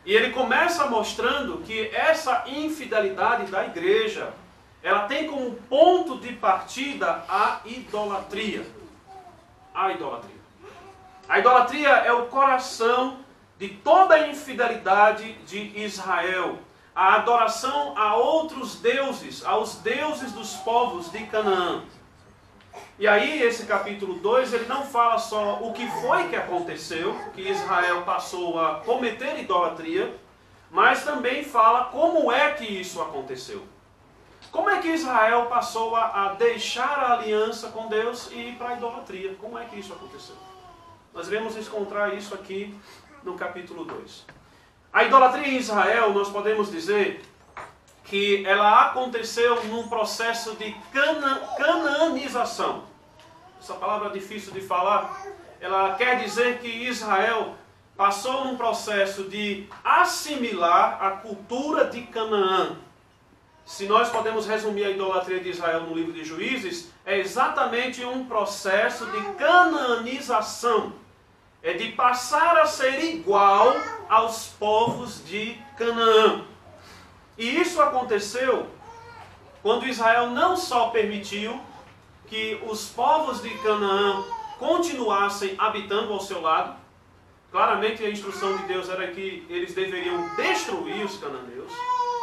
E ele começa mostrando que essa infidelidade da igreja, ela tem como ponto de partida a idolatria. A idolatria. A idolatria é o coração de toda a infidelidade de Israel. A adoração a outros deuses, aos deuses dos povos de Canaã. E aí, esse capítulo 2, ele não fala só o que foi que aconteceu, que Israel passou a cometer idolatria, mas também fala como é que isso aconteceu. Como é que Israel passou a deixar a aliança com Deus e ir para a idolatria? Como é que isso aconteceu? Nós iremos encontrar isso aqui no capítulo 2. A idolatria em Israel, nós podemos dizer que ela aconteceu num processo de canaanização. Essa palavra é difícil de falar. Ela quer dizer que Israel passou num processo de assimilar a cultura de Canaã. Se nós podemos resumir a idolatria de Israel no livro de Juízes, é exatamente um processo de canaanização. É de passar a ser igual aos povos de Canaã. E isso aconteceu quando Israel não só permitiu que os povos de Canaã continuassem habitando ao seu lado. Claramente a instrução de Deus era que eles deveriam destruir os cananeus.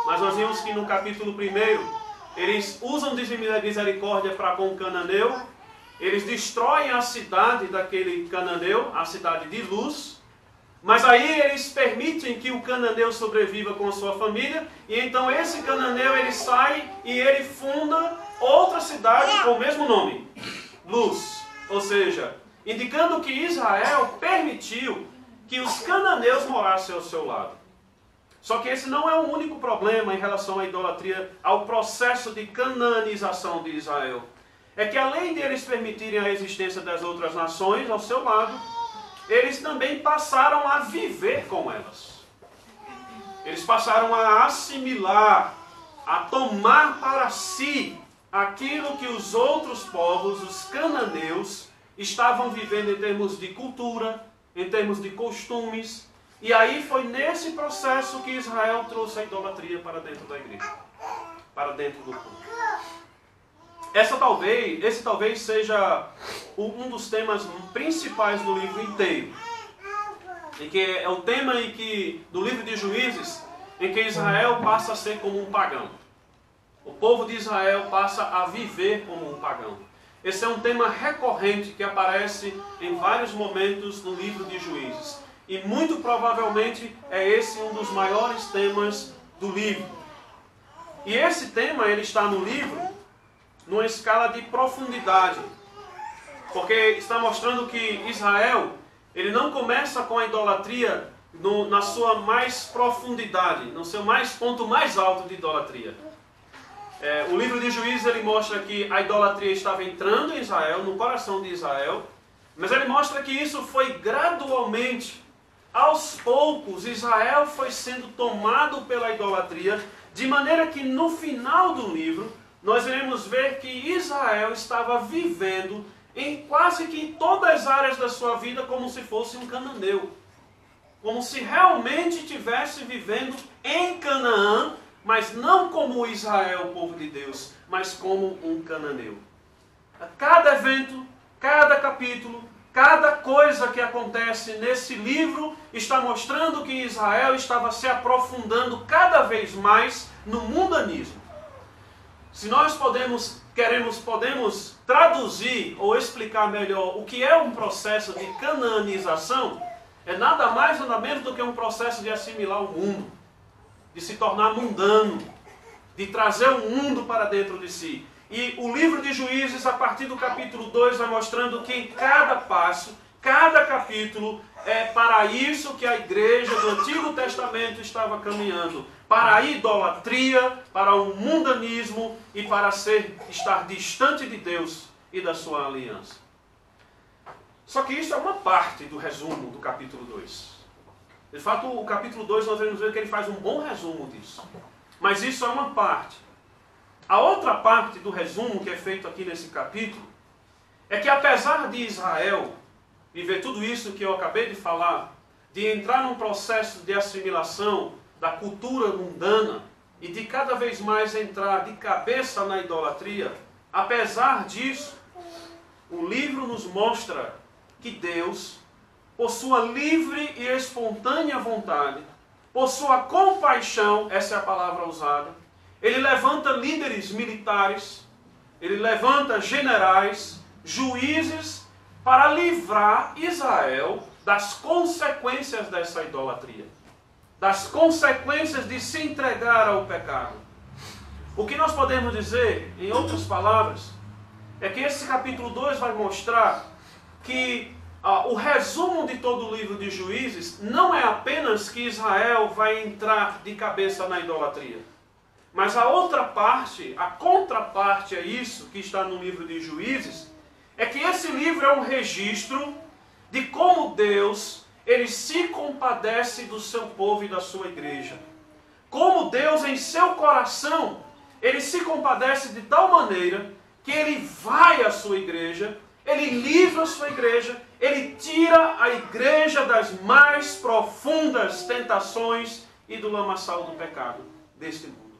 Mas nós vimos que no capítulo 1, eles usam de misericórdia para com o cananeu. Eles destroem a cidade daquele cananeu, a cidade de Luz. Mas aí eles permitem que o cananeu sobreviva com a sua família. E então esse cananeu ele sai e ele funda outra cidade com o mesmo nome, Luz. Ou seja, indicando que Israel permitiu que os cananeus morassem ao seu lado. Só que esse não é o único problema em relação à idolatria, ao processo de canaanização de Israel. É que além de eles permitirem a existência das outras nações ao seu lado, eles também passaram a viver com elas. Eles passaram a assimilar, a tomar para si aquilo que os outros povos, os cananeus, estavam vivendo em termos de cultura, em termos de costumes. E aí foi nesse processo que Israel trouxe a idolatria para dentro da igreja, para dentro do povo. Esse talvez seja um dos temas principais do livro inteiro. E que é o tema do livro de Juízes, em que Israel passa a ser como um pagão. O povo de Israel passa a viver como um pagão. Esse é um tema recorrente que aparece em vários momentos no livro de Juízes. E muito provavelmente é esse um dos maiores temas do livro. E esse tema ele está no livro numa escala de profundidade. Porque está mostrando que Israel ele não começa com a idolatria na sua mais profundidade, no seu ponto mais alto de idolatria. O livro de Juízes ele mostra que a idolatria estava entrando em Israel, no coração de Israel, mas ele mostra que isso foi gradualmente, aos poucos, Israel foi sendo tomado pela idolatria, de maneira que no final do livro, nós iremos ver que Israel estava vivendo em quase que todas as áreas da sua vida como se fosse um cananeu. Como se realmente estivesse vivendo em Canaã, mas não como Israel, o povo de Deus, mas como um cananeu. Cada evento, cada capítulo, cada coisa que acontece nesse livro está mostrando que Israel estava se aprofundando cada vez mais no mundanismo. Se nós podemos traduzir ou explicar melhor o que é um processo de canaanização, é nada mais nada menos do que um processo de assimilar o mundo, de se tornar mundano, de trazer o mundo para dentro de si. E o livro de Juízes, a partir do capítulo 2, vai mostrando que em cada passo, cada capítulo, é para isso que a igreja do Antigo Testamento estava caminhando. Para a idolatria, para o mundanismo e para estar distante de Deus e da sua aliança. Só que isso é uma parte do resumo do capítulo 2. De fato, o capítulo 2 nós vamos ver que ele faz um bom resumo disso. Mas isso é uma parte. A outra parte do resumo que é feito aqui nesse capítulo é que apesar de Israel viver tudo isso que eu acabei de falar, de entrar num processo de assimilação da cultura mundana e de cada vez mais entrar de cabeça na idolatria, apesar disso, o livro nos mostra que Deus, por sua livre e espontânea vontade, por sua compaixão, essa é a palavra usada, ele levanta líderes militares, ele levanta generais, juízes, para livrar Israel das consequências dessa idolatria, das consequências de se entregar ao pecado. O que nós podemos dizer, em outras palavras, é que esse capítulo 2 vai mostrar que o resumo de todo o livro de Juízes não é apenas que Israel vai entrar de cabeça na idolatria, mas a outra parte, a contraparte a isso que está no livro de Juízes, é que esse livro é um registro de como Deus, ele se compadece do seu povo e da sua igreja. Como Deus, em seu coração, ele se compadece de tal maneira que ele vai à sua igreja, ele livra a sua igreja, ele tira a igreja das mais profundas tentações e do lamaçal do pecado deste mundo.